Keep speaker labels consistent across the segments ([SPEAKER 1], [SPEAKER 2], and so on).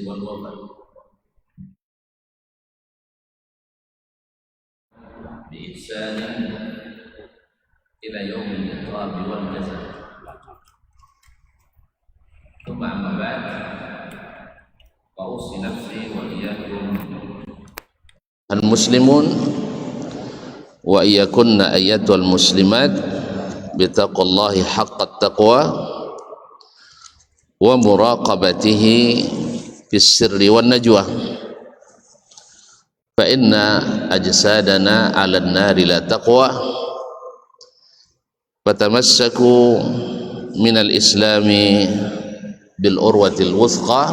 [SPEAKER 1] والوفاء بإحسان إلى يوم الإقرار والجزاء. ثم أما بعد فأوصي نفسي وإياكم المسلمون وإياكن أيتها المسلمات بتقوى الله حق التقوى ومراقبته في السر والنجوى فإن أجسادنا على النار لا تقوى فتمسكوا من الإسلام بالعروة الوثقى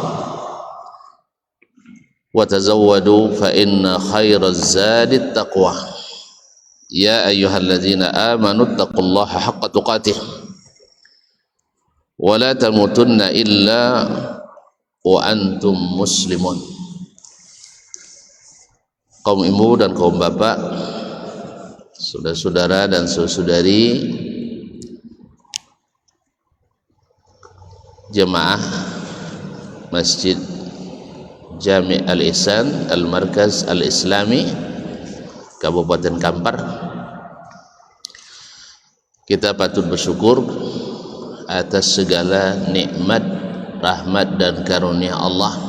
[SPEAKER 1] وتزودوا فإن خير الزاد التقوى يا أيها الذين آمنوا اتقوا الله حق تقاته ولا تموتن إلا وأنتم مسلمون. Kaum ibu dan kaum bapak, saudara-saudara dan saudari jemaah Masjid Jami' Al-Ihsan Al-Markaz Al-Islami Kabupaten Kampar, kita patut bersyukur atas segala nikmat, rahmat dan karunia Allah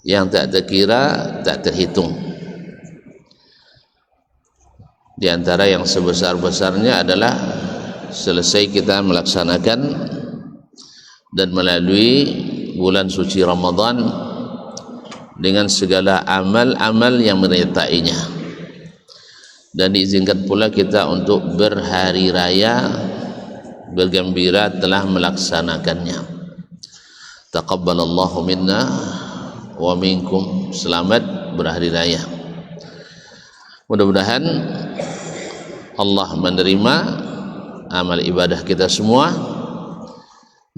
[SPEAKER 1] yang tak terkira, tak terhitung. Di antara yang sebesar-besarnya adalah selesai kita melaksanakan dan melalui bulan suci Ramadan dengan segala amal-amal yang menyertainya, dan diizinkan pula kita untuk berhari raya bergembira telah melaksanakannya. Taqabbalallahu minna wa minkum, selamat berhari raya. Mudah-mudahan Allah menerima amal ibadah kita semua,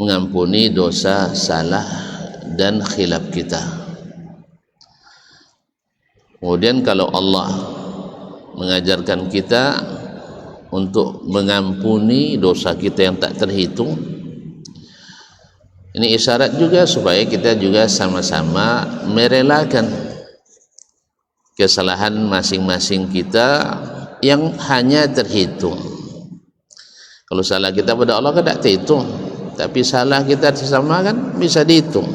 [SPEAKER 1] mengampuni dosa, salah dan khilaf kita. Kemudian kalau Allah mengajarkan kita untuk mengampuni dosa kita yang tak terhitung, ini isyarat juga supaya kita juga sama-sama merelakan kesalahan masing-masing kita yang hanya terhitung. Kalau salah kita pada Allah kan tak terhitung, tapi salah kita sesama kan bisa dihitung.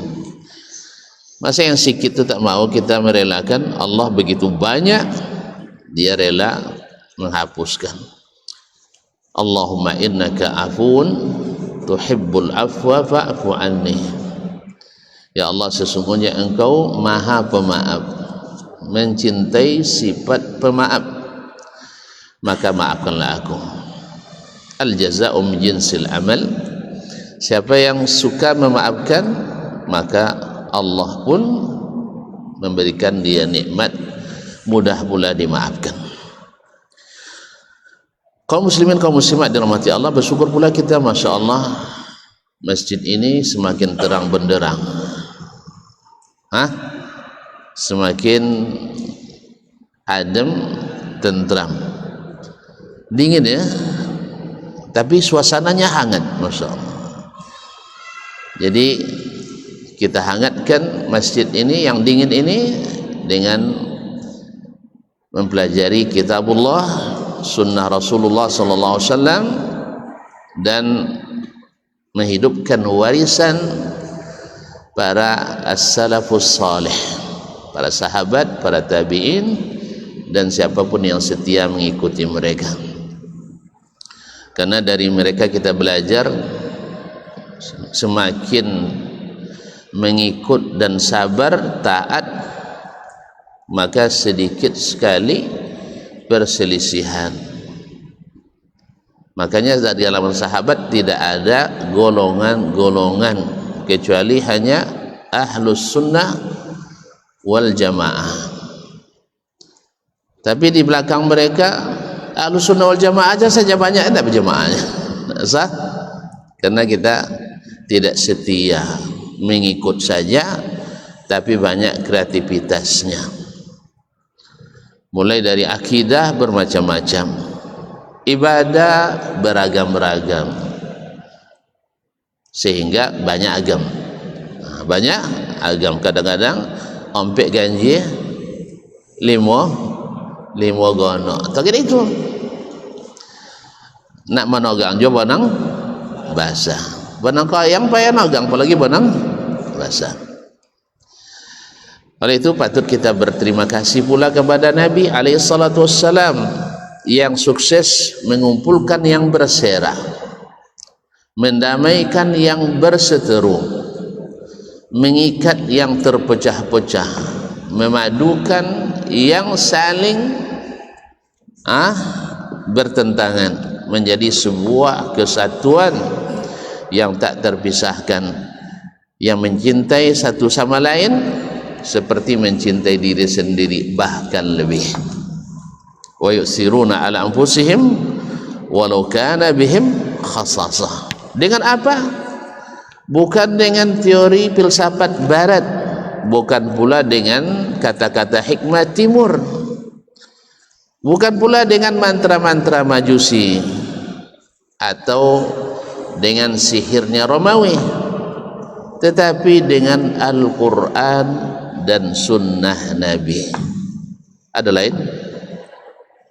[SPEAKER 1] Masa yang sikit itu tak mau kita merelakan, Allah begitu banyak, dia rela menghapuskan. Allahumma innaka afun tuhibbul afwa fa'fu anni. Ya Allah, sesungguhnya engkau maha pemaaf, mencintai sifat pemaaf, maka maafkanlah aku. Al jaza'u min jinsil amal. Siapa yang suka memaafkan, maka Allah pun memberikan dia nikmat, mudah pula dimaafkan. Kaum muslimin, kaum muslimat dirahmati Allah, bersyukur pula kita, Masya Allah, masjid ini semakin terang benderang, semakin adem, tentram, dingin ya, tapi suasananya hangat, Masya Allah. Jadi kita hangatkan masjid ini yang dingin ini dengan mempelajari kitabullah, sunnah Rasulullah sallallahu alaihi wasallam, dan menghidupkan warisan para as-salafus salih, para sahabat, para tabi'in, dan siapapun yang setia mengikuti mereka. Karena dari mereka kita belajar, semakin mengikut dan sabar, taat, maka sedikit sekali perselisihan. Makanya dari kalangan sahabat tidak ada golongan-golongan, kecuali hanya ahlus sunnah wal jamaah. Tapi di belakang mereka ahlus sunnah wal jamaah aja saja banyak, tidak berjamaahnya. Sah? Karena kita tidak setia, mengikut saja, tapi banyak kreativitasnya. Mulai dari akidah bermacam-macam, ibadah beragam-ragam, sehingga banyak agam. banyak agam, kadang-kadang ompek ganji limo gono tak kira itu nak manogang jo bonang basah, bonang kayang payah nogang apalagi bonang basah. Oleh itu patut kita berterima kasih pula kepada Nabi alaihi salatu wassalam yang sukses mengumpulkan yang bersera, mendamaikan yang berseteru, mengikat yang terpecah-pecah, memadukan yang saling bertentangan menjadi sebuah kesatuan yang tak terpisahkan, yang mencintai satu sama lain seperti mencintai diri sendiri, bahkan lebih. Wa yusiruna ala anfusihim walau kana bihim khasasah. Dengan apa? Bukan dengan teori filsafat barat, bukan pula dengan kata-kata hikmah timur, bukan pula dengan mantra-mantra majusi atau dengan sihirnya Romawi, tetapi dengan Al-Quran dan sunnah Nabi. Ada lain?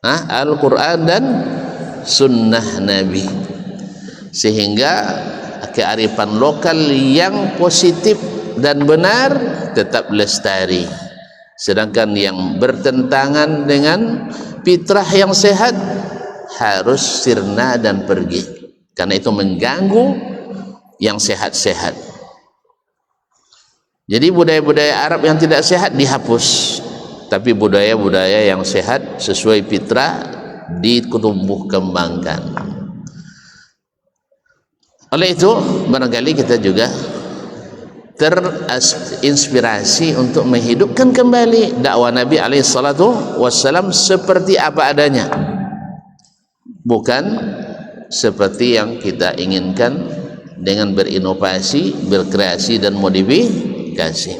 [SPEAKER 1] Al-Quran dan sunnah Nabi, sehingga kearifan lokal yang positif dan benar tetap lestari, sedangkan yang bertentangan dengan fitrah yang sehat harus sirna dan pergi, karena itu mengganggu yang sehat-sehat. Jadi budaya-budaya Arab yang tidak sehat dihapus, tapi budaya-budaya yang sehat sesuai fitrah ditumbuh kembangkan. Oleh itu barangkali kita juga terinspirasi untuk menghidupkan kembali dakwah Nabi alaihi salatu wassalam seperti apa adanya, bukan seperti yang kita inginkan dengan berinovasi, berkreasi dan modifikasi.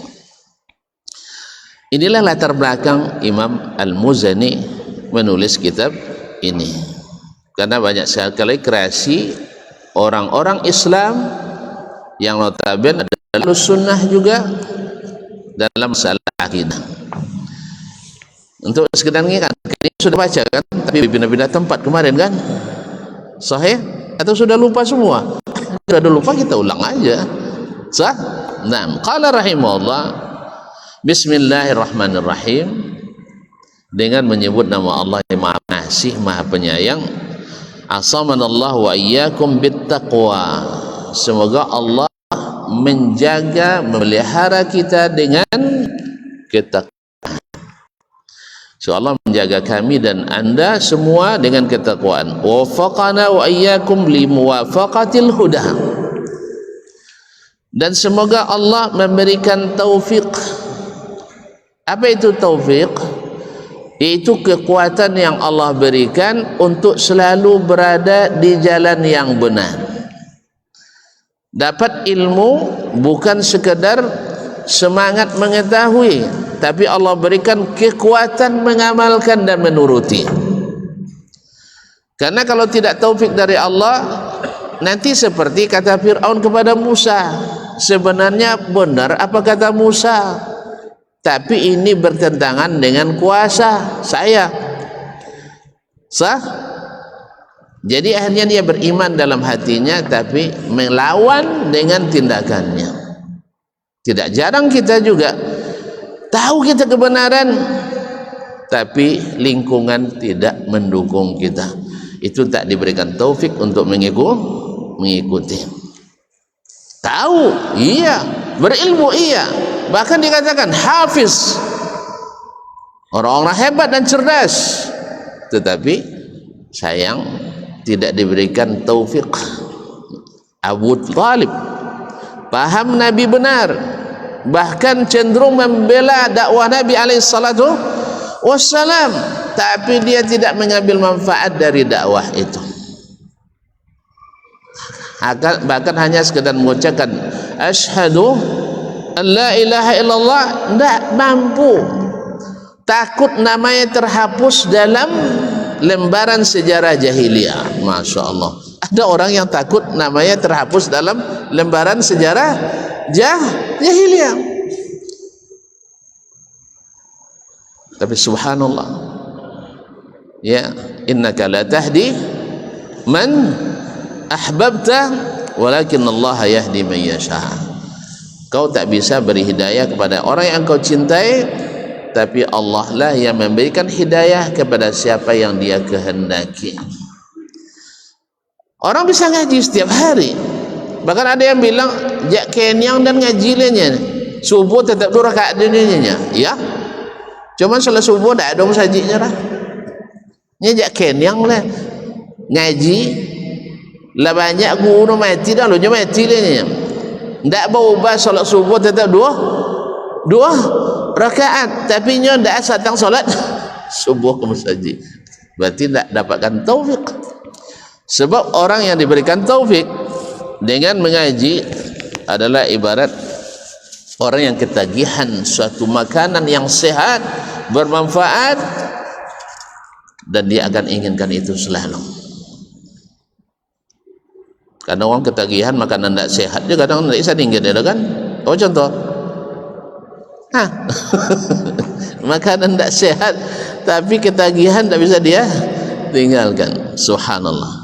[SPEAKER 1] Inilah latar belakang Imam Al-Muzani menulis kitab ini, karena banyak sekali kreasi orang-orang Islam yang notabene adalah sunnah juga dalam masalah akidah. Untuk sekedar ingat, ini sudah baca kan, tapi pindah-pindah tempat kemarin kan, sahih atau sudah lupa semua? Sudah lupa, kita ulang aja. Sah? Nah, qala rahimahullah, bismillahirrahmanirrahim, dengan menyebut nama Allah yang Maha Pengasih, Maha Penyayang. Asamanallahu wa iyyakum bittaqwa. Semoga Allah menjaga, memelihara kita dengan ketakwaan. So Allah menjaga kami dan anda semua dengan ketakwaan. Wa wafaqana wa iyyakum li muwafaqatil huda. Dan semoga Allah memberikan taufik. Apa itu taufik? Itu kekuatan yang Allah berikan untuk selalu berada di jalan yang benar. Dapat ilmu bukan sekedar semangat mengetahui, tapi Allah berikan kekuatan mengamalkan dan menuruti. Karena kalau tidak taufik dari Allah, nanti seperti kata Fir'aun kepada Musa, sebenarnya benar apa kata Musa, tapi ini bertentangan dengan kuasa saya. Sah? Jadi akhirnya dia beriman dalam hatinya, tapi melawan dengan tindakannya. Tidak jarang kita juga tahu kita kebenaran, tapi lingkungan tidak mendukung kita. Itu tak diberikan taufik untuk mengikuti. Tahu, iya. Berilmu, iya. Bahkan dikatakan hafiz, orang-orang hebat dan cerdas, tetapi sayang tidak diberikan taufik. Abu Talib paham Nabi benar, bahkan cenderung membela dakwah Nabi alaihi salatu wassalam, tapi dia tidak mengambil manfaat dari dakwah itu. Bahkan hanya sekedar mengucapkan asyhadu an la ilaha illallah, tidak mampu. Takut namanya terhapus dalam lembaran sejarah jahiliyah. Masya Allah, ada orang yang takut namanya terhapus dalam lembaran sejarah jahiliyah. Tapi subhanallah, ya, innaka la tahdi man ahbabta walakin Allah yahdi man yasha. Kau tak bisa beri hidayah kepada orang yang kau cintai, tapi Allah lah yang memberikan hidayah kepada siapa yang dia kehendaki. Orang bisa ngaji setiap hari, bahkan ada yang bilang jak kenyang dan ngaji lenya subuh tetap 2 rakaat dunia, ya. Cuma salat subuh dak ada sajinya lah. Nya jak kenyang lah ngaji lah banyak guru mati dah lo je mati lenya. Ndak berubah salat subuh tetap 2 rakaat, tapi nya ndak datang salat subuh ke masjid. Berarti tak dapatkan taufik. Sebab orang yang diberikan taufik dengan mengaji adalah ibarat orang yang ketagihan suatu makanan yang sehat, bermanfaat, dan dia akan inginkan itu selalu. Karena orang ketagihan makanan tidak sehat dia kadang tidak bisa tinggal dia kan. Oh contoh, makanan tidak sehat tapi ketagihan tidak bisa dia tinggalkan. Subhanallah.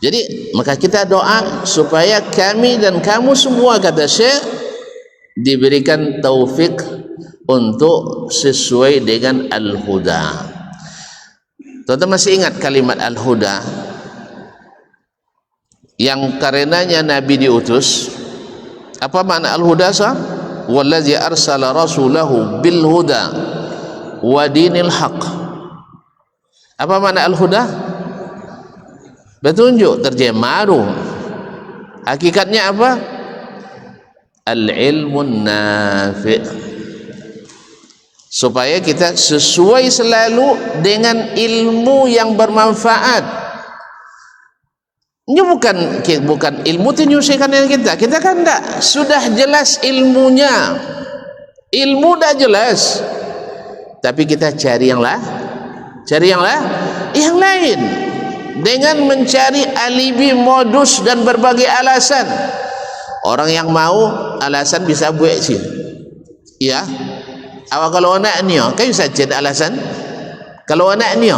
[SPEAKER 1] Jadi maka kita doa supaya kami dan kamu semua, kata Syekh, diberikan taufik untuk sesuai dengan al-huda. Tuan-tuan masih ingat kalimat al-huda yang karenanya Nabi diutus? Apa makna al-huda? Wallazi arsala rasulahu bil huda wa dinil haq. Apa makna al-huda? Petunjuk, terjemaru. Hakikatnya apa? Al-ilmun nafi'. Supaya kita sesuai selalu dengan ilmu yang bermanfaat. Ini bukan ilmu itu menyusahkan kita. Kita kan tak sudah jelas ilmunya. Ilmu dah jelas. Tapi kita cari yang lain. Dengan mencari alibi, modus dan berbagai alasan. Orang yang mau alasan bisa buat sih. Ya. Awak kalau anak ni, kan bisa cari alasan. Kalau anak ni,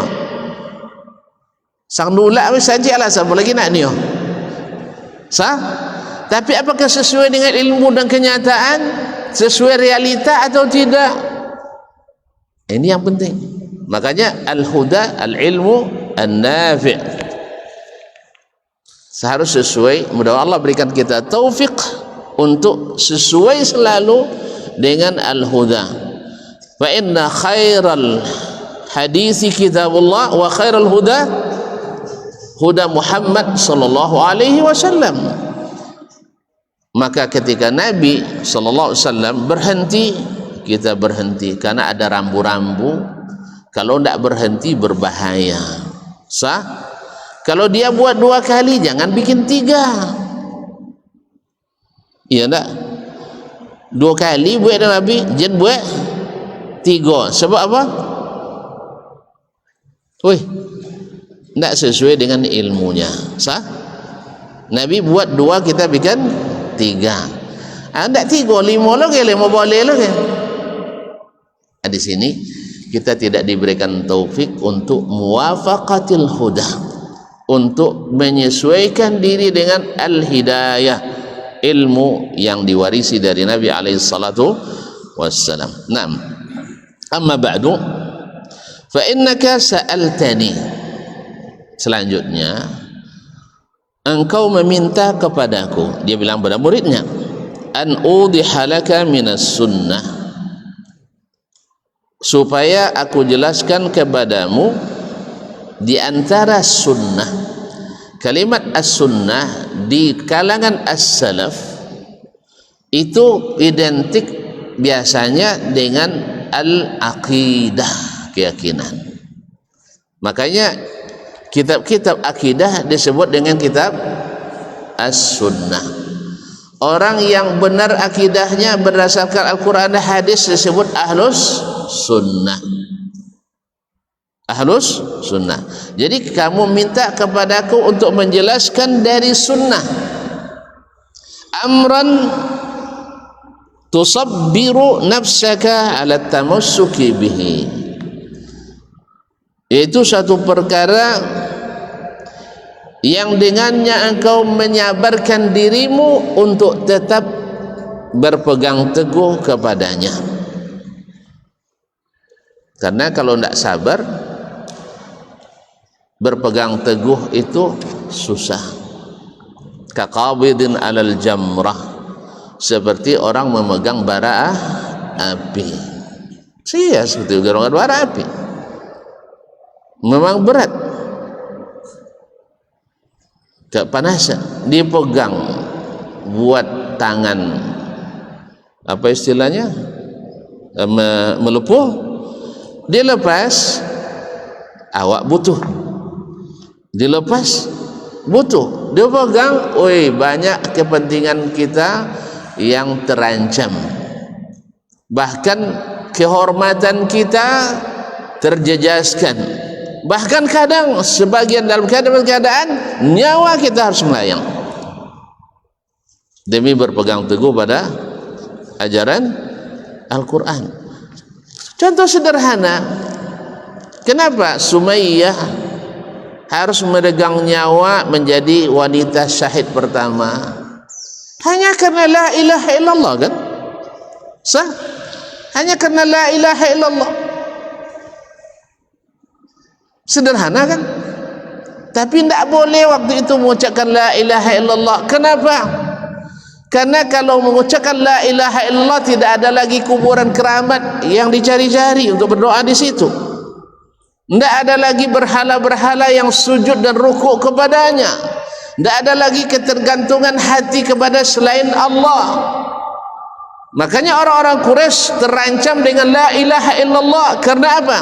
[SPEAKER 1] sang nulak bisa cari alasan, apa lagi nak ni? Sah? Tapi apakah sesuai dengan ilmu dan kenyataan? Sesuai realita atau tidak? Ini yang penting. Makanya al-huda, al-ilmu an-nafi'. Seharus sesuai. Mudah-mudahan Allah berikan kita taufik untuk sesuai selalu dengan al-huda. Fa inna khairal hadisi kitabullah wa khairal huda huda Muhammad sallallahu alaihi wasallam. Maka ketika Nabi sallallahu alaihi wasallam berhenti, kita berhenti karena ada rambu-rambu. Kalau tidak berhenti berbahaya. Sah? Kalau dia buat 2 kali, jangan bikin 3. Iya tak? 2 kali buat Nabi, jangan buat 3. Sebab apa? Tidak sesuai dengan ilmunya. Sah? Nabi buat 2, kita bikin 3. Tidak 3, 5 lagi, 5 boleh lagi. Di sini kita tidak diberikan taufik untuk muwafaqatil huda, untuk menyesuaikan diri dengan al-hidayah, ilmu yang diwarisi dari Nabi alaihi salatu wassalam. Naam. Amma ba'du, fa innaka sa'altani. Selanjutnya engkau meminta kepadaku, dia bilang pada muridnya, an udhihalaka minas sunnah, supaya aku jelaskan kepadamu di antara sunnah. Kalimat as-sunnah di kalangan as-salaf itu identik biasanya dengan al-aqidah, keyakinan. Makanya kitab-kitab akidah disebut dengan kitab as-sunnah. Orang yang benar akidahnya berdasarkan Al-Quran dan hadis disebut ahlus sunnah. Ahlus sunnah. Jadi kamu minta kepadaku untuk menjelaskan dari sunnah amran tusabbiru nafsaka ala tamassuki bihi, itu satu perkara yang dengannya engkau menyabarkan dirimu untuk tetap berpegang teguh kepadanya. Karena kalau tidak sabar, berpegang teguh itu susah. Kaqabidin alal jamrah, seperti orang memegang bara api. Sia seperti memegang bara api, memang berat, kepanasan. Dipegang buat tangan, apa istilahnya, melepuh, dilepas awak butuh, dilepas butuh, dia pegang, oi, banyak kepentingan kita yang terancam, bahkan kehormatan kita terjejaskan, bahkan kadang sebagian dalam keadaan nyawa kita harus melayang demi berpegang teguh pada ajaran Al-Quran. Contoh sederhana, kenapa Sumayyah harus memegang nyawa menjadi wanita syahid pertama? Hanya karena la ilaha illallah, kan? Sah? Hanya karena la ilaha illallah. Sederhana, kan? Tapi tidak boleh waktu itu mengucapkan la ilaha illallah. Kenapa? Karena kalau mengucapkan la ilaha illallah, tidak ada lagi kuburan keramat yang dicari-cari untuk berdoa di situ. Tidak ada lagi berhala-berhala yang sujud dan rukuk kepadanya. Tidak ada lagi ketergantungan hati kepada selain Allah. Makanya orang-orang Quraisy terancam dengan la ilaha illallah. Karena apa?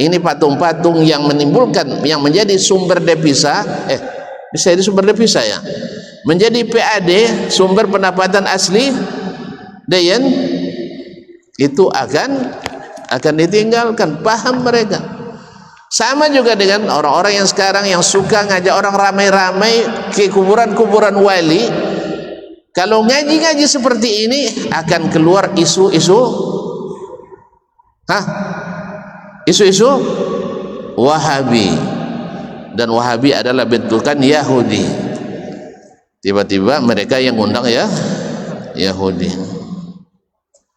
[SPEAKER 1] Ini patung-patung yang menimbulkan, yang menjadi sumber devisa, bisa jadi sumber devisa ya, menjadi PAD, sumber pendapatan asli Dayan, itu akan ditinggalkan. Paham mereka. Sama juga dengan orang-orang yang sekarang yang suka ngajak orang ramai-ramai ke kuburan-kuburan wali. Kalau ngaji-ngaji seperti ini akan keluar isu-isu isu-isu Wahabi, dan Wahabi adalah bentukan Yahudi. Tiba-tiba mereka yang undang ya Yahudi.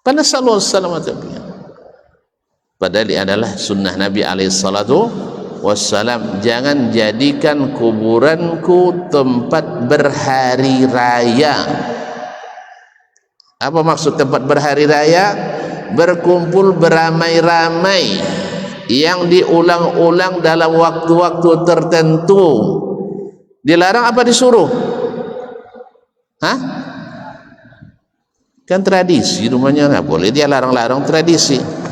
[SPEAKER 1] Panasallallahu alaihi wasallam. Padahal ini adalah sunnah Nabi alaihissalatu wassalam. Jangan jadikan kuburanku tempat berhari raya. Apa maksud tempat berhari raya? Berkumpul beramai-ramai yang diulang-ulang dalam waktu-waktu tertentu. Dilarang apa disuruh? Hah? Kan tradisi, rumahnya nggak boleh dia larang-larang tradisi.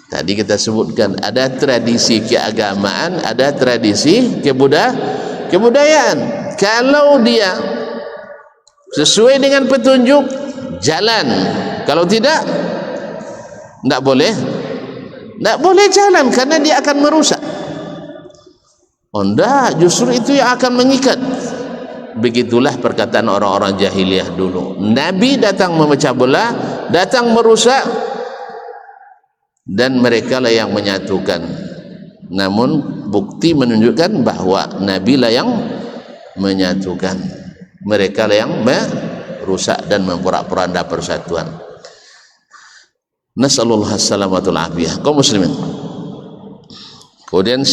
[SPEAKER 1] Tadi kita sebutkan ada tradisi keagamaan, ada tradisi kebudayaan. Kalau dia sesuai dengan petunjuk, jalan. Kalau tidak boleh jalan, karena dia akan merusak. Justru itu yang akan mengikat. Begitulah perkataan orang-orang jahiliyah dulu. Nabi datang memecah belah, datang merusak, dan mereka lah yang menyatukan. Namun bukti menunjukkan bahwa Nabi lah yang menyatukan, mereka lah yang merusak dan memporak-poranda persatuan. Nasallallahu alaihi afiyah. Kaum muslimin, kemudian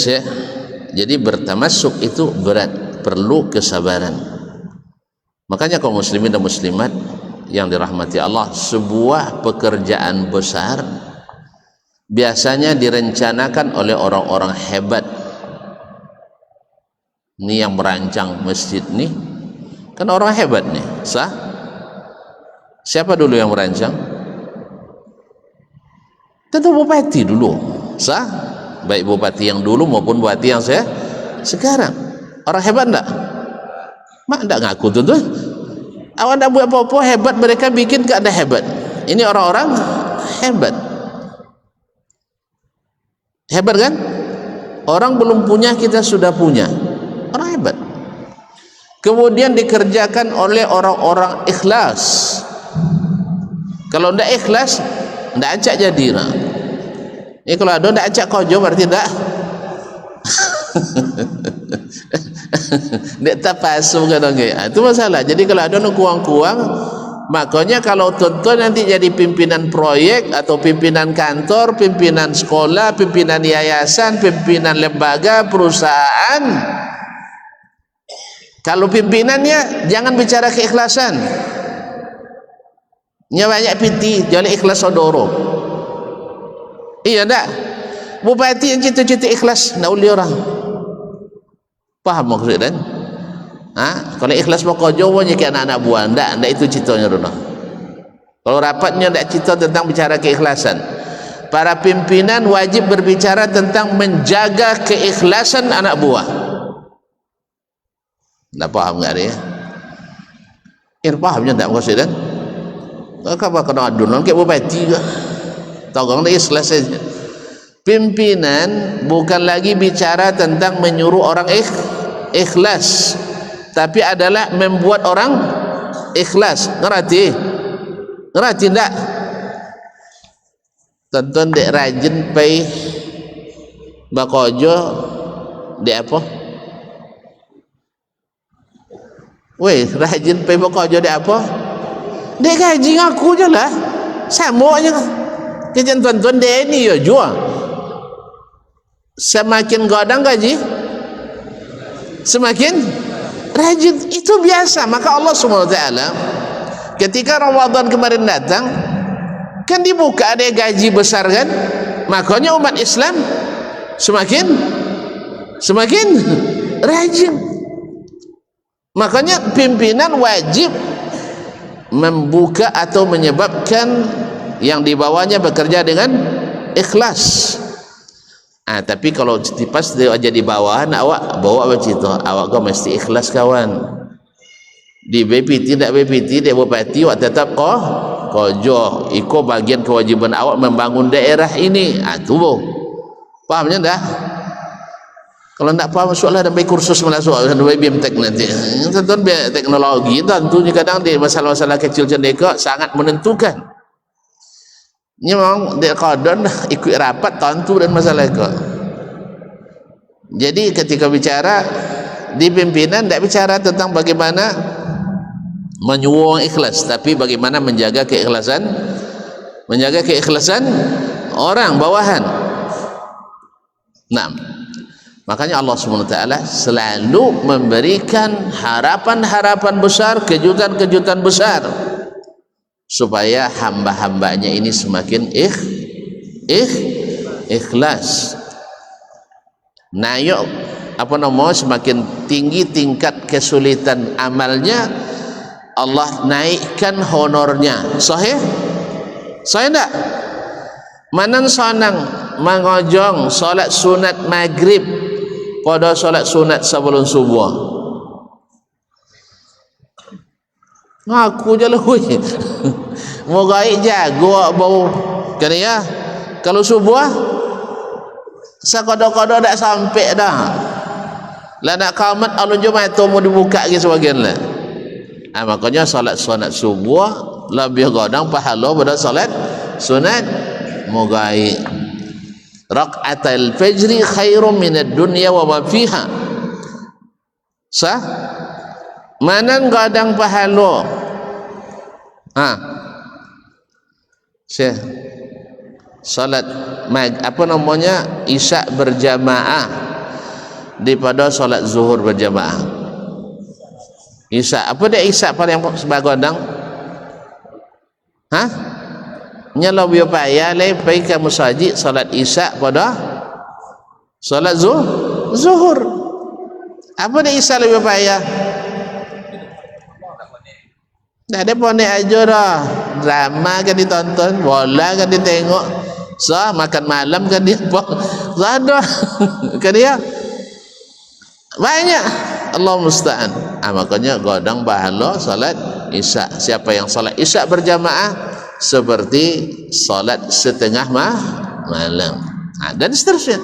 [SPEAKER 1] jadi bertamasuk itu berat, perlu kesabaran. Makanya kaum muslimin dan muslimat yang dirahmati Allah, sebuah pekerjaan besar biasanya direncanakan oleh orang-orang hebat. Ini yang merancang masjid nih kan orang hebat nih. Sah? Siapa dulu yang merancang? Tentu bupati dulu. Sah? Baik bupati yang dulu maupun bupati yang sekarang. Orang hebat enggak? Mak enggak ngaku tentu. Awak enggak buat apa-apa hebat, mereka bikin enggak ada hebat. Ini orang-orang hebat. Hebat kan? Orang belum punya, kita sudah punya. Orang hebat. Kemudian dikerjakan oleh orang-orang ikhlas. Kalau ndak ikhlas ndak acak jadi nah. Ini kalau ada ndak acak kojo berarti ndak ndak tapasu kadang itu masalah. Jadi kalau ada nu kuang-kuang, makanya kalau tuntun nanti jadi pimpinan proyek atau pimpinan kantor, pimpinan sekolah, pimpinan yayasan, pimpinan lembaga, perusahaan, kalau pimpinannya jangan bicara keikhlasan. Nya banyak piti, jangan ikhlas sodoro. Iya ndak? Bupati yang cita-cita ikhlas nak uli orang. Paham maksudnya kan? Kalau ikhlas mau kojowo nya ke anak-anak buah, ndak itu citanya dulu. Kalau rapatnya ndak cita tentang bicara keikhlasan. Para pimpinan wajib berbicara tentang menjaga keikhlasan anak buah. Ndak paham enggak dia? Pahamnya ndak maksudnya kan? Apa kena adunan ke bupati ke? Tolong dia ikhlas saja. Pimpinan bukan lagi bicara tentang menyuruh orang ikhlas, tapi adalah membuat orang ikhlas. Ngerti ndak? Tonton dek rajin pay bakojo dek apa? Weh, rajin pay bakojo dek apa? Dek gaji ngaku je lah, sama aja. Kajian tonton dek ini ya jual. Semakin godang gaji semakin rajin, itu biasa. Maka Allah SWT ketika Ramadan kemarin datang kan dibuka ada gaji besar kan, makanya umat Islam semakin rajin. Makanya pimpinan wajib membuka atau menyebabkan yang di bawahnya bekerja dengan ikhlas. Tapi kalau pas dia jadi bawahan, awak bawa macam itu, awak kau mesti ikhlas kawan. Di BPT tidak BPT dia bupati, awak tetap kojo. Iko bagian kewajiban awak membangun daerah ini. Tu pahamnya dah. Kalau tak paham masuklah dan baik kursus masuk dan baik BMTech nanti. Tentu teknologi tentunya kadang di masalah-masalah kecil cendeka sangat menentukan. Ini memang dia kodon ikut rapat tentu dan masalah itu. Jadi ketika bicara di pimpinan tidak bicara tentang bagaimana menyuwung ikhlas, tapi bagaimana menjaga keikhlasan orang bawahan. Nah, makanya Allah SWT selalu memberikan harapan-harapan besar, kejutan-kejutan besar, supaya hamba-hambanya ini semakin ikhlas. Nah, yuk semakin tinggi tingkat kesulitan amalnya, Allah naikkan honornya. Sahih enggak? Manan sonang mengojong solat sunat maghrib pada solat sunat sebelum subuh. Ngaku je lah mau gaik jago bau kan ya. Kalau subuh sakodo-kodo tak sampai dah lah, nak qamat alun Jumat tu mau dibuka lagi sebagian lah. Makanya solat sunat subuh lebih godang pahala pada solat sunat mau gaik. Raq'atul fajri khairum minad dunya wa ma fiha. Sah manan godang pahala salat isya berjamaah daripada salat zuhur berjamaah. Isya apa dia isya paling sebagai godang? Nyala biar payah le pergi ke masjid salat isya pada salat zuhur. Apa dia isya lebih payah? Tak ada ponek aja dah. Drama kan ditonton, bola kan ditengok, makan malam kan dia ada kan dia banyak. Allah musta'an. Makanya godang pahala salat isya. Siapa yang salat isya berjamaah seperti salat setengah malam. Dan seterusnya.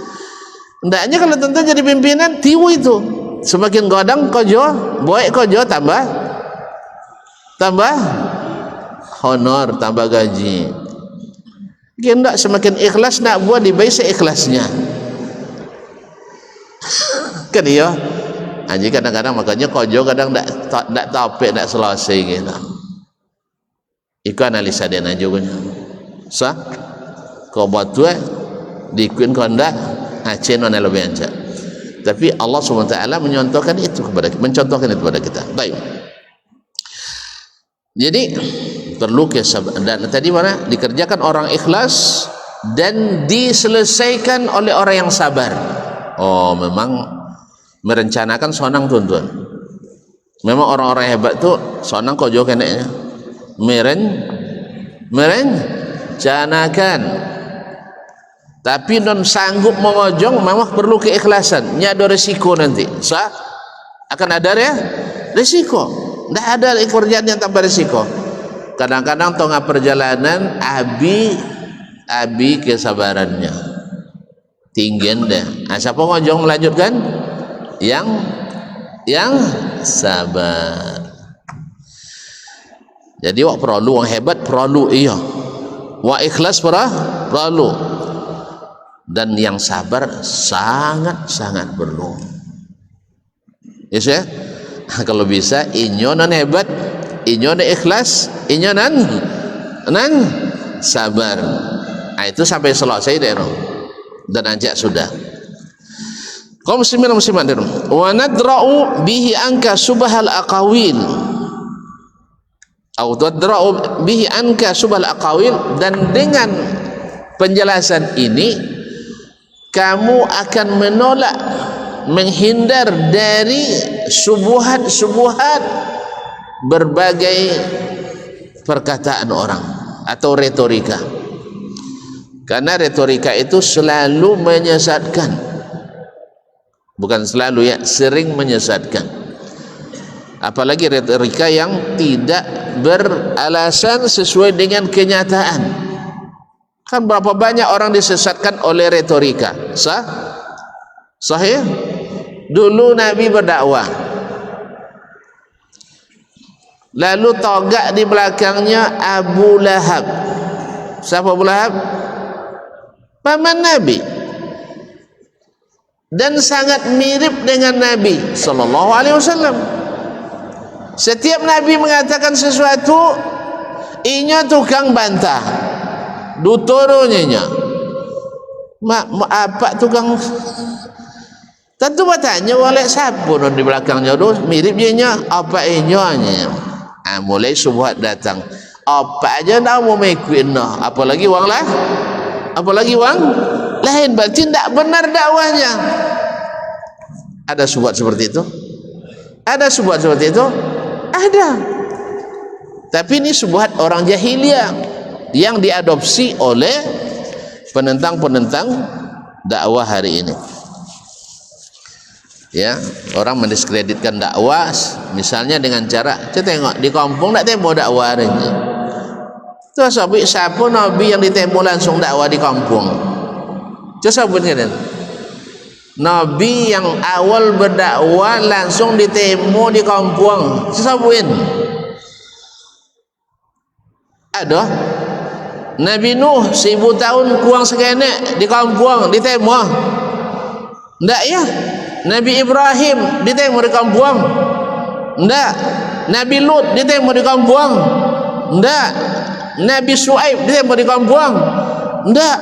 [SPEAKER 1] Hendaknya kalau tuan-tuan jadi pimpinan, tiwu itu. Semakin godang kojo, boy kojo tambah honor, tambah gaji. Kita semakin ikhlas nak buat dibayar seikhlasnya. Kan iya. Haji kadang-kadang makanya kojo kadang tak topik tak selesai gitu. Iku analisa dia juga. Sah? Kau buat tu dikuin kondak acen on lebih anja. Tapi Allah SWT mencontohkan itu kepada kita. Baik. Jadi perlu kesabaran, dan tadi mana dikerjakan orang ikhlas dan diselesaikan oleh orang yang sabar. Oh, memang merencanakan sonang tuan-tuan. Memang orang-orang hebat tu sonang kau jauh keneknya merencanakan, tapi non sanggup mengojong memang perlu keikhlasan. Nya ada resiko nanti akan ada ya resiko. Tidak ada pekerjaan yang tanpa resiko. Kadang-kadang tengah perjalanan abi kesabarannya tinggi dah. Siapa ngojong melanjutkan? Yang sabar. Jadi wak perlu, wak hebat perlu, iya. Wak ikhlas perlu. Dan yang sabar sangat perlu. Yes ya. Kalau bisa inyo nan hebat, inyo nan ikhlas, inyo nan sabar. Nah, itu sampai selesai deh, dan ajak sudah. Kaum muslimin muslimat, wa nadra'u bihi anka subhal aqawil, atau nadra'u bihi anka subhal aqawil, dan dengan penjelasan ini kamu akan menolak, menghindar dari subuhat-subuhat berbagai perkataan orang atau retorika. Karena retorika itu selalu menyesatkan. Bukan selalu ya, sering menyesatkan. Apalagi retorika yang tidak beralasan sesuai dengan kenyataan. Kan berapa banyak orang disesatkan oleh retorika. Sahih? Dulu Nabi berdakwah, lalu togak di belakangnya Abu Lahab. Siapa Abu Lahab? Paman Nabi, dan sangat mirip dengan Nabi sallallahu alaihi wasallam. Setiap Nabi mengatakan sesuatu, inya tukang bantah, duturunya apa tukang. Tentu bertanya oleh siapa di belakangnya tu mirip dia apa inyonya. Mulai subuhat datang. Apa aja nak mau mengikuti apalagi wang lah. Apalagi wang lain, berarti tidak benar dakwahnya. Ada subuhat seperti itu? Ada subuhat seperti itu? Ada. Tapi ini subuhat orang jahiliyah yang diadopsi oleh penentang-penentang dakwah hari ini. Ya, orang mendiskreditkan dakwah misalnya dengan cara, kita tengok di kampung tak temu dakwah hari ini. Terus siapa Nabi yang ditemu langsung dakwah di kampung? Coba sebutkan. Nabi yang awal berdakwah langsung ditemu di kampung. Coba sebutkan. Ada. Nabi Nuh 1000 tahun kurang sekenek di kampung ditemu. Enggak ya? Nabi Ibrahim ditemu di kampung? Enggak. Nabi Lut ditemu di kampung? Enggak. Nabi Shu'aib ditemu di kampung? Enggak.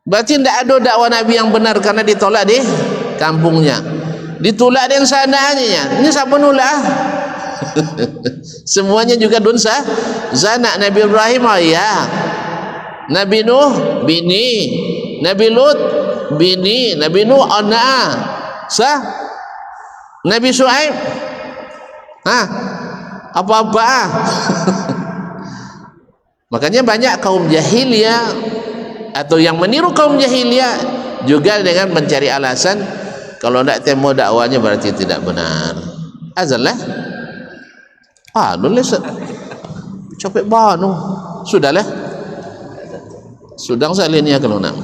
[SPEAKER 1] Berarti tidak ada dakwah Nabi yang benar karena ditolak di kampungnya, ditolak di sananya. Ini siapa nolak? Semuanya juga dunsa zana. Nabi Ibrahim ya, Nabi Nuh bini, Nabi Lut bini, Nabi Nuh anak sah, Nabi Shu'aib apa-apa. Makanya banyak kaum jahiliyah atau yang meniru kaum jahiliyah juga dengan mencari alasan kalau tidak temu dakwanya berarti tidak benar. Azallah nulis capek banu sudahlah sudang salihnya kalau nak.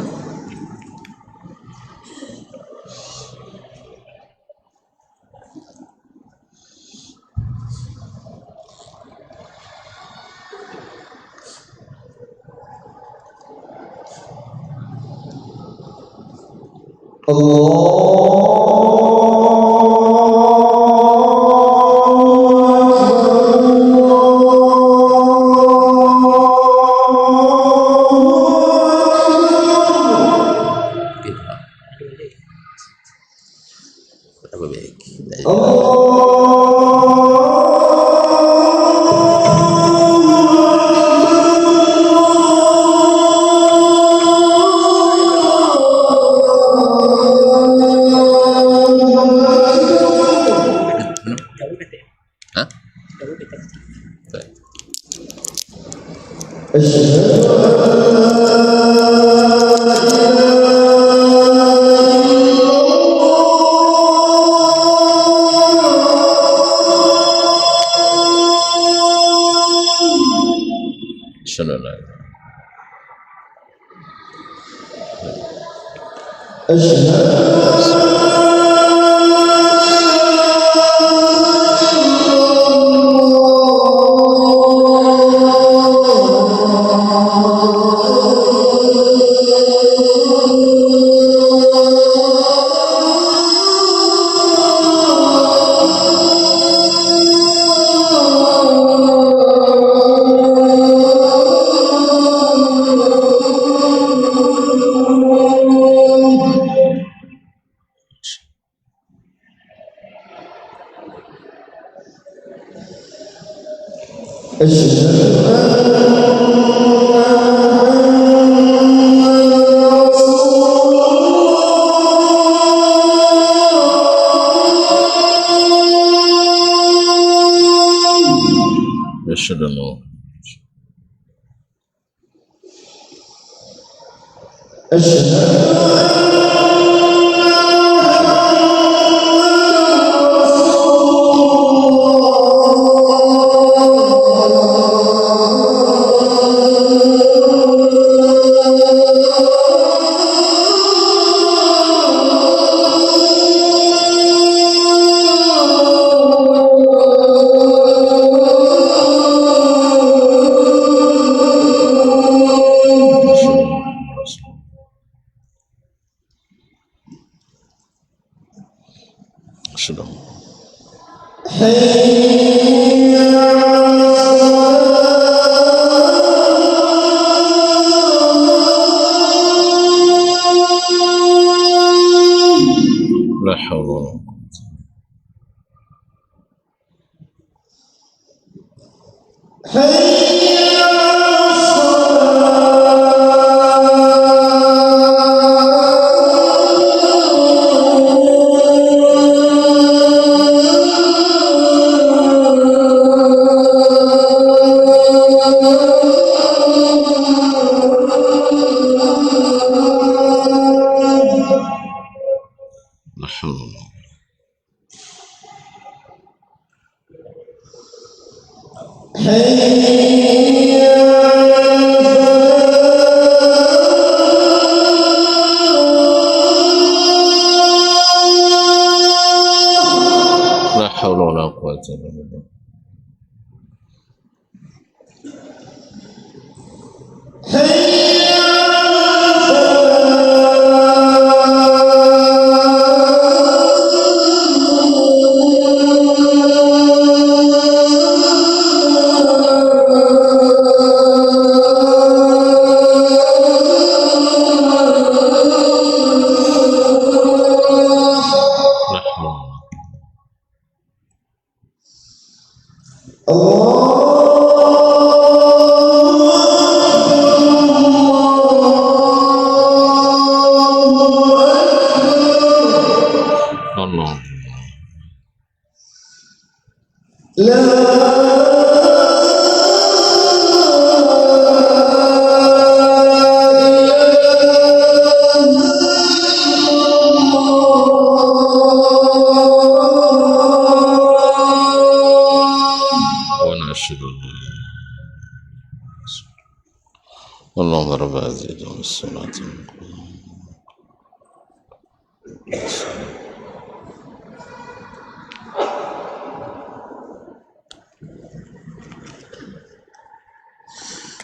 [SPEAKER 1] اللهم رب هذه الصلاة.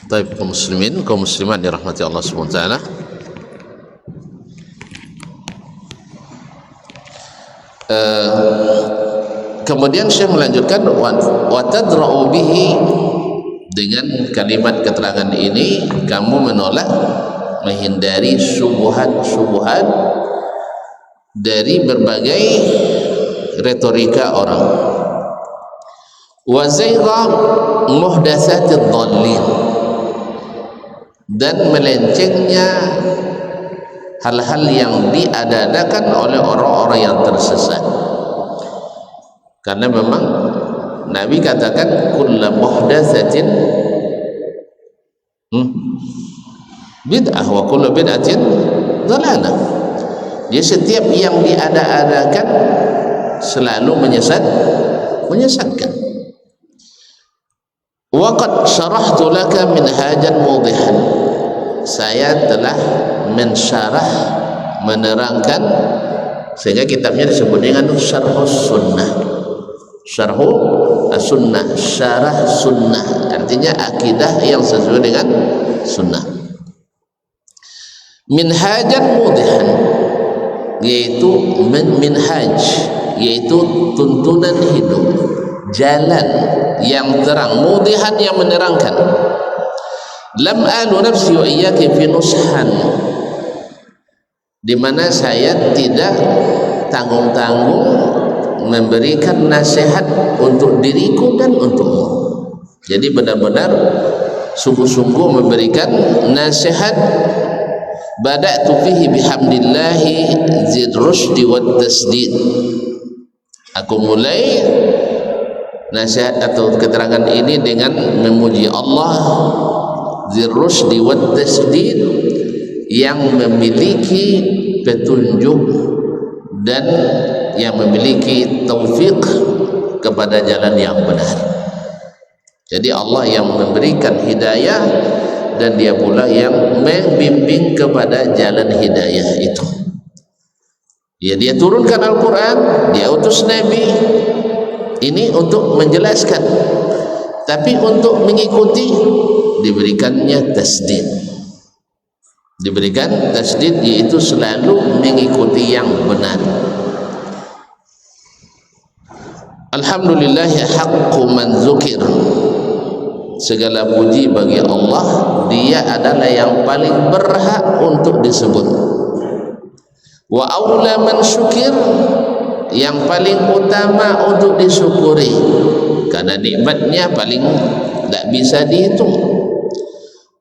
[SPEAKER 1] Baik, kaum muslimin, kaum muslimat dirahmati Allah Subhanahu wa taala. Kemudian Syekh melanjutkan wa tadra'u bihi, dengan kalimat keterangan ini kamu menolak, menghindari syubhat-syubhat dari berbagai retorika orang. Wa zayra muhdatsatidh dhallin, dan melencengnya hal-hal yang diada-adakan oleh orang-orang yang tersesat. Karena memang Nabi katakan kullu muhdatsatin bid'ah wa kullu bid'atin dhalalah. Dia setiap yang diada-adakan selalu menyesatkan. Wa qad syarahtu laka minhajan mudihan, saya telah mensyarah, menerangkan, sehingga kitabnya disebut dengan Syarhus Sunnah. Syarhul Sunnah, syarah sunnah, artinya akidah yang sesuai dengan sunnah. Minhajan mudihan, yaitu minhaj, yaitu tuntunan hidup, jalan yang terang, mudihan yang menerangkan. Lam alu nafsi wa iyyaki fi nushan, di mana saya tidak tanggung-tanggung memberikan nasihat untuk diriku dan untukmu. Jadi benar-benar sungguh-sungguh memberikan nasihat. Bada'tu fihi bihamdillahi zid rusdi wat tasdid, aku mulai nasihat atau keterangan ini dengan memuji Allah zid rusdi wat tasdid, yang memiliki petunjuk dan yang memiliki taufik kepada jalan yang benar. Jadi Allah yang memberikan hidayah, dan dia pula yang membimbing kepada jalan hidayah itu. Ya, dia turunkan Al-Quran, dia utus Nabi ini untuk menjelaskan, tapi untuk mengikuti diberikannya tasdid. Diberikan tasdid, yaitu selalu mengikuti yang benar. Alhamdulillah haqqu man dzukir, segala puji bagi Allah, dia adalah yang paling berhak untuk disebut. Wa aula man syukir, yang paling utama untuk disyukuri, karena nikmatnya paling tidak bisa dihitung.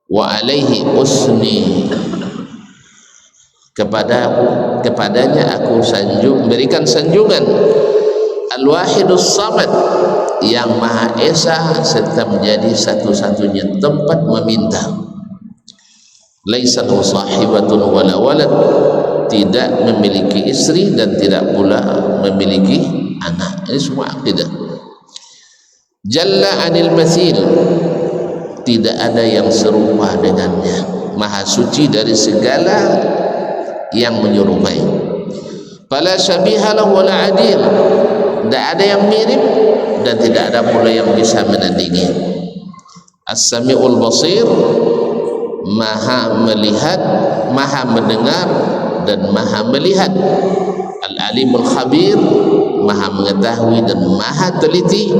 [SPEAKER 1] Wa alaihi usni, kepadanya aku berikan sanjungan. Al-Wahidus Samad, yang Maha Esa serta menjadi satu-satunya tempat meminta. Laisa lahu sahibatun wala walad, tidak memiliki istri dan tidak pula memiliki anak. Ini semua akidah. Jalla anil mathil, tidak ada yang serupa dengannya, maha suci dari segala yang menyerupai. Fala syabiha lahu wala adil, tidak ada yang mirip dan tidak ada pula yang bisa menandingi. As-Sami'ul Basir, maha melihat, maha mendengar dan maha melihat. Al-Alimul Khabir, maha mengetahui dan maha teliti.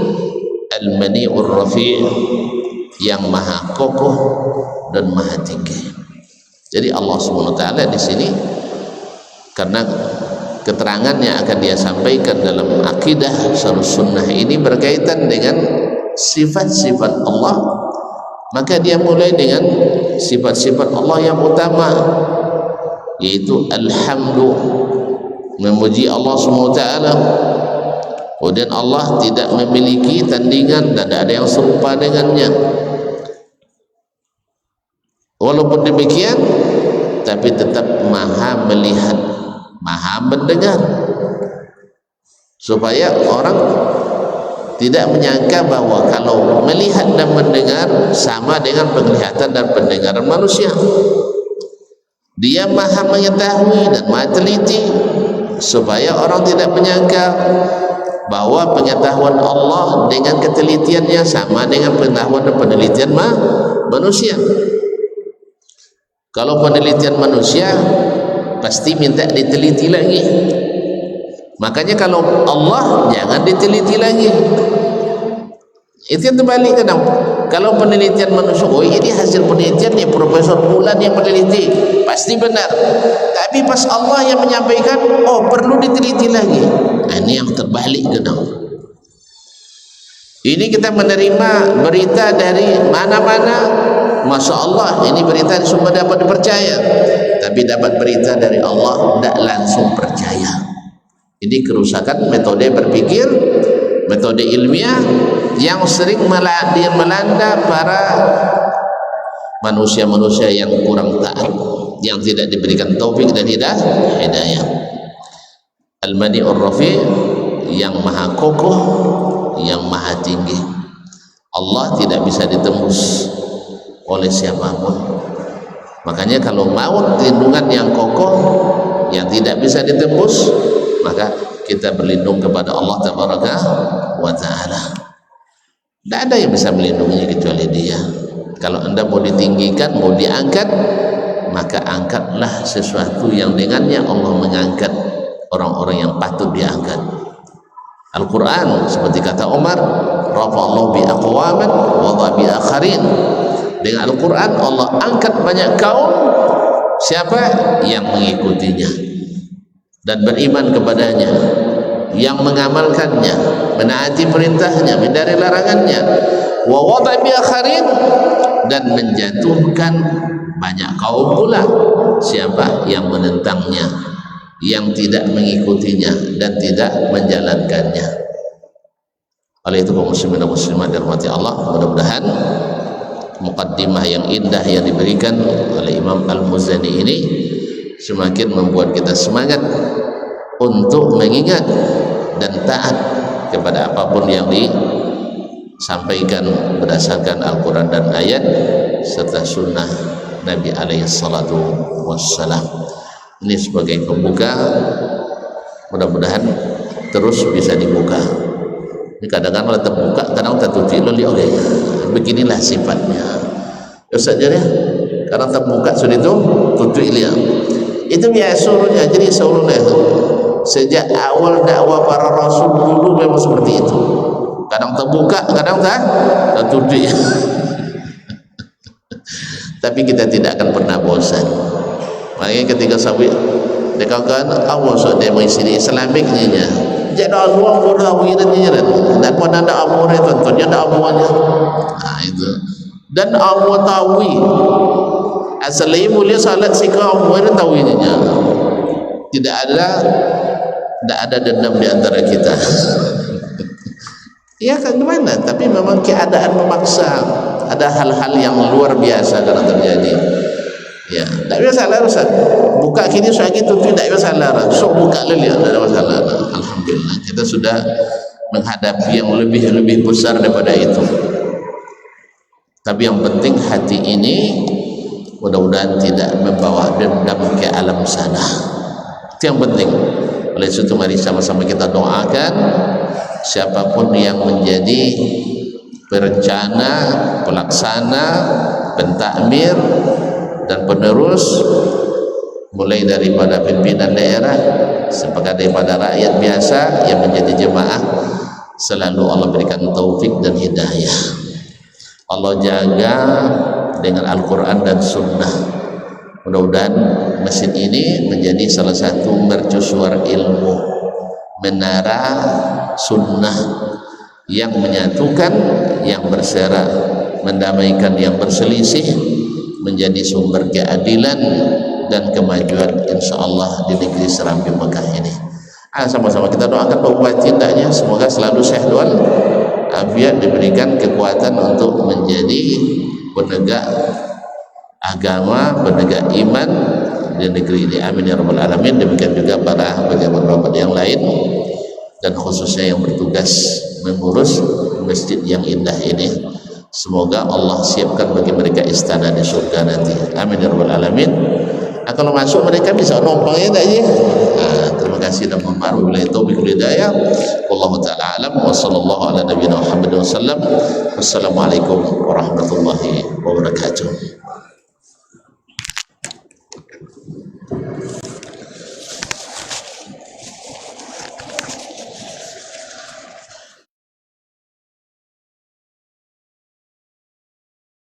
[SPEAKER 1] Al-Mani'ur Rafi', yang maha kokoh dan maha tinggi. Jadi Allah SWT di sini, karena keterangan yang akan dia sampaikan dalam akidah Syarhus Sunnah ini berkaitan dengan sifat-sifat Allah, maka dia mulai dengan sifat-sifat Allah yang utama, yaitu alhamdu, memuji Allah SWT. Kemudian Allah tidak memiliki tandingan dan tidak ada yang serupa dengannya. Walaupun demikian, tapi tetap maha melihat, maha mendengar, supaya orang tidak menyangka bahwa kalau melihat dan mendengar sama dengan penglihatan dan pendengaran manusia. Dia maha mengetahui dan maha teliti, supaya orang tidak menyangka bahwa pengetahuan Allah dengan ketelitiannya sama dengan pengetahuan dan penelitian manusia. Kalau penelitian manusia pasti minta diteliti lagi, Makanya kalau Allah jangan diteliti lagi. Itu yang terbalik kadang. Kalau penelitian manusia, oh ini hasil penelitian nih Profesor Fulan yang meneliti, pasti benar. Tapi pas Allah yang menyampaikan, oh perlu diteliti lagi. Nah, ini yang terbalik kadang. Ini kita menerima berita dari mana-mana, Masya Allah ini berita sumber dapat dipercaya. Tapi dapat berita dari Allah tidak langsung percaya. Ini kerusakan metode berpikir, metode ilmiah yang sering melanda para manusia-manusia yang kurang taat, yang tidak diberikan taufik dan hidayah. Al-Mani'ur Rafi, yang maha kokoh, yang maha tinggi. Allah tidak bisa ditembus oleh siapapun. Makanya kalau mau lindungan yang kokoh, yang tidak bisa ditembus, maka kita berlindung kepada Allah Tabaraka wa Ta'ala. Tidak ada yang bisa melindunginya kecuali Dia. Kalau anda mau ditinggikan, mau diangkat, maka angkatlah sesuatu yang dengannya Allah mengangkat orang-orang yang patut diangkat. Al-Quran seperti kata Umar, rafa'allahu bi aqwaman wa dha bi akharin. Dengan Al-Quran Allah angkat banyak kaum. Siapa yang mengikutinya dan beriman kepadanya, yang mengamalkannya, menaati perintahnya, menghindari larangannya, wa wada bi akharin, dan menjatuhkan banyak kaum pula. Siapa yang menentangnya, yang tidak mengikutinya dan tidak menjalankannya. Oleh itu kaum muslimin dan muslimat dirahmati Allah, mudah-mudahan muqaddimah yang indah yang diberikan oleh Imam Al-Muzani ini semakin membuat kita semangat untuk mengingat dan taat kepada apapun yang disampaikan berdasarkan Al-Quran dan ayat serta sunnah Nabi alaihi salatu wassalam. Ini sebagai pembuka, mudah-mudahan terus bisa dibuka. Ini kadang-kadang terbuka, kadang tertutup oleh beginilah sifatnya. Ustaz ya, kadang terbuka sudah itu tutup dia. Itu biasanya. Jadi seolah sejak awal dakwah para rasul dulu memang seperti itu. Kadang terbuka, kadang tertutup. Tapi kita tidak akan pernah bosan. Makanya ketika sahabat dikatakan awal sudah mengisi Islamiknya, jadi Allah murawirnya dan pada ada amornya tentunya ada amornya. Nah itu. Dan Allah tawi asalnya mulia salat sikap amornya tawinya. Tidak ada dendam di antara kita. Ya kan gimana? Tapi memang keadaan memaksa. Ada hal-hal yang luar biasa karena terjadi. Ya, tidak masalah Ustaz. Buka kini soal gitu tidak masalah. So buka lagi tidak ada masalah. Alhamdulillah kita sudah menghadapi yang lebih besar daripada itu. Tapi yang penting hati ini mudah-mudahan tidak membawa dendam ke alam sana. Itu yang penting. Oleh itu mari sama-sama kita doakan siapapun yang menjadi perencana, pelaksana, pentakmir dan penerus, mulai daripada pimpinan daerah sampai daripada rakyat biasa yang menjadi jemaah, selalu Allah berikan taufik dan hidayah. Allah jaga dengan Al-Quran dan Sunnah. Mudah-mudahan mesin ini menjadi salah satu mercusuar ilmu, menara Sunnah yang menyatukan, yang berserak, mendamaikan yang berselisih, menjadi sumber keadilan dan kemajuan insyaallah di negeri Serambi Mekah ini. Sama-sama kita doakan Pak tindaknya semoga selalu sehat wal afiat, diberikan kekuatan untuk menjadi penegak agama, penegak iman di negeri ini. Amin ya rabbal alamin. Demikian juga para pejabat-pejabat yang lain dan khususnya yang bertugas mengurus masjid yang indah ini. Semoga Allah siapkan bagi mereka istana di surga nanti. Amin ya rabbal alamin. Nah, kalau masuk mereka bisa numpangnya tak je? Terima kasih dan mohon maaf bila taufiq wal hidayah. Wallahu taala alam wa sallallahu ala nabiyina Muhammad wasallam. Wassalamualaikum warahmatullahi wabarakatuh.